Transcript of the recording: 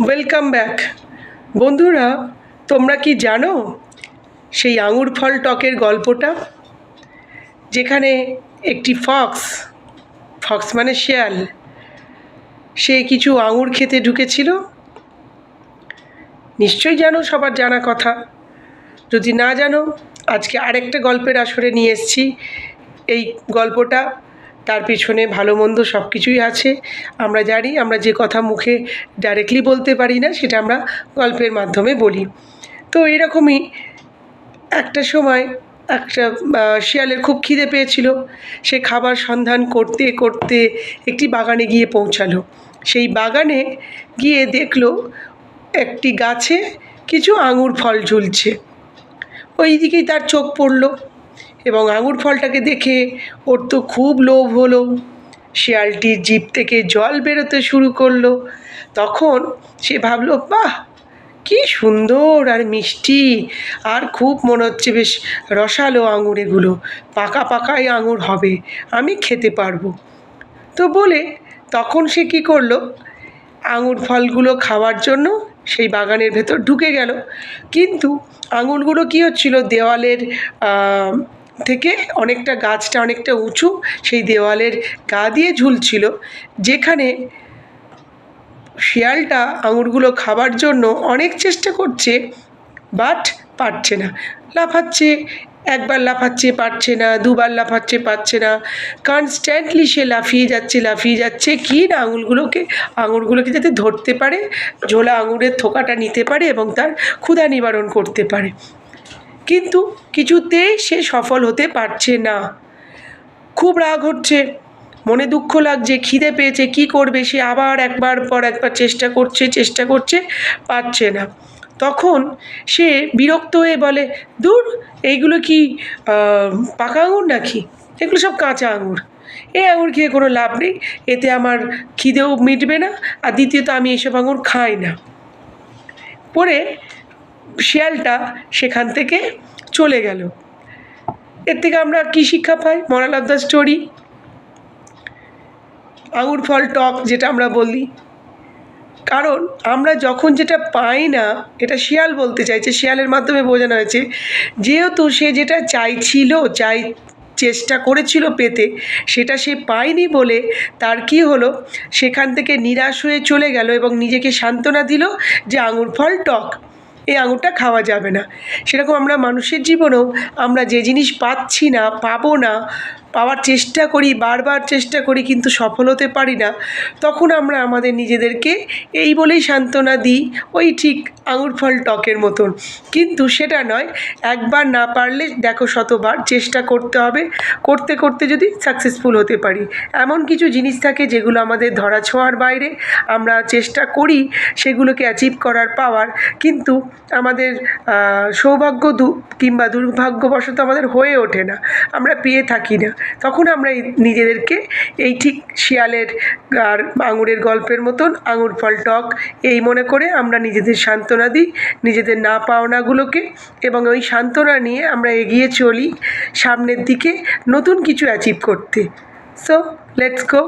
Welcome back. বন্ধুরা, তোমরা কি জানো সেই আঙুর ফল টকের গল্পটা, যেখানে একটি ফক্স মানে শেয়াল, সে কিছু আঙুর খেতে ঢুকেছিল? নিশ্চয়ই জানো, সবার জানা কথা। যদি না জানো, আজকে আরেকটা গল্পের আসরে নিয়ে এসেছি। এই গল্পটা, তার পিছনে ভালো মন্দ সব কিছুই আছে। আমরা জানি, আমরা যে কথা মুখে ডাইরেক্টলি বলতে পারি না, সেটা আমরা গল্পের মাধ্যমে বলি। তো এরকমই একটা সময় একটা শিয়ালের খুব খিদে পেয়েছিল। সে খাবার সন্ধান করতে করতে একটি বাগানে গিয়ে পৌঁছালো। সেই বাগানে গিয়ে দেখলো একটি গাছে কিছু আঙুর ফল ঝুলছে। ওই দিকেই তার চোখ পড়ল এবং আঙুর ফলটাকে দেখে ওর তো খুব লোভ হলো। শিয়ালটির জিভ থেকে জল বেরোতে শুরু করলো। তখন সে ভাবলো, বাহ, কি সুন্দর আর মিষ্টি, আর খুব মনে হচ্ছে বেশ রসালো আঙুর, এগুলো পাকা পাকাই আঙুর হবে, আমি খেতে পারবো। তো বলে তখন সে কি করলো, আঙুর ফলগুলো খাওয়ার জন্য সেই বাগানের ভেতর ঢুকে গেল। কিন্তু আঙুরগুলো কী হচ্ছিল, দেওয়ালের থেকে অনেকটা, গাছটা অনেকটা উঁচু, সেই দেওয়ালের গা দিয়ে ঝুলছিল, যেখানে শিয়ালটা আঙুরগুলো খাবার জন্য অনেক চেষ্টা করছে, বাট পারছে না। লাফাচ্ছে, একবার লাফাচ্ছে, পারছে না, দুবার লাফাচ্ছে, পারছে না। কনস্ট্যান্টলি সে লাফিয়ে যাচ্ছে কি না আঙুরগুলোকে যাতে ধরতে পারে, ঝোলা আঙুরের থোকাটা নিতে পারে এবং তার ক্ষুধা নিবারণ করতে পারে। কিন্তু কিছুতেই সে সফল হতে পারছে না। খুব রাগ হচ্ছে, মনে দুঃখ লাগছে, খিদে পেয়েছে, কি করবে সে? আবার একবার পর একবার চেষ্টা করছে, পারছে না। তখন সে বিরক্ত হয়ে বলে, দূর, এইগুলো কি পাকা আঙুর নাকি? এগুলো সব কাঁচা আঙুর। এই আঙুর খেয়ে কোনো লাভ নেই, এতে আমার খিদেও মিটবে না, আর দ্বিতীয়ত আমি এইসব আঙুর খাই না। পরে শিয়ালটা সেখান থেকে চলে গেল। এর থেকে আমরা কী শিক্ষা পাই? মোরাল অফ দ্য স্টোরি, আঙুর ফল টক যেটা আমরা বলি, কারণ আমরা যখন যেটা পাই না, এটা শিয়াল বলতে চাইছে, শিয়ালের মাধ্যমে বোঝানো হয়েছে, যেহেতু সে যেটা চেষ্টা করেছিল পেতে, সেটা সে পায়নি বলে তার কি হলো, সেখান থেকে নিরাশ হয়ে চলে গেল এবং নিজেকে সান্ত্বনা দিল যে আঙুর ফল টক, এই আঙুরটা খাওয়া যাবে না। সেরকম আমরা মানুষের জীবনেও আমরা যে জিনিস পাচ্ছি না, পাবো না, পাওয়ার চেষ্টা করি, বারবার চেষ্টা করি, কিন্তু সফল হতে পারি না, তখন আমরা আমাদের নিজেদেরকে এই বলেই সান্ত্বনা দিই, ওই ঠিক আঙুর ফল টকের মতন। কিন্তু সেটা নয়, একবার না পারলে দেখো শতবার চেষ্টা করতে হবে, করতে করতে যদি সাকসেসফুল হতে পারি। এমন কিছু জিনিস থাকে যেগুলো আমাদের ধরাছোঁয়ার বাইরে, আমরা চেষ্টা করি সেগুলোকে অ্যাচিভ করার, পাওয়ার, কিন্তু আমাদের সৌভাগ্য কিংবা দুর্ভাগ্যবশত আমাদের হয়ে ওঠে না, আমরা পেয়ে থাকি না। তখন আমরা নিজেদেরকে এই ঠিক শিয়ালের আর আঙুরের গল্পের মতন আঙুর ফল টক এই মনে করে আমরা নিজেদের সান্ত্বনা দিই, নিজেদের না পাওনাগুলোকে, এবং ওই সান্ত্বনা নিয়ে আমরা এগিয়ে চলি সামনের দিকে নতুন কিছু অ্যাচিভ করতে। So let's go.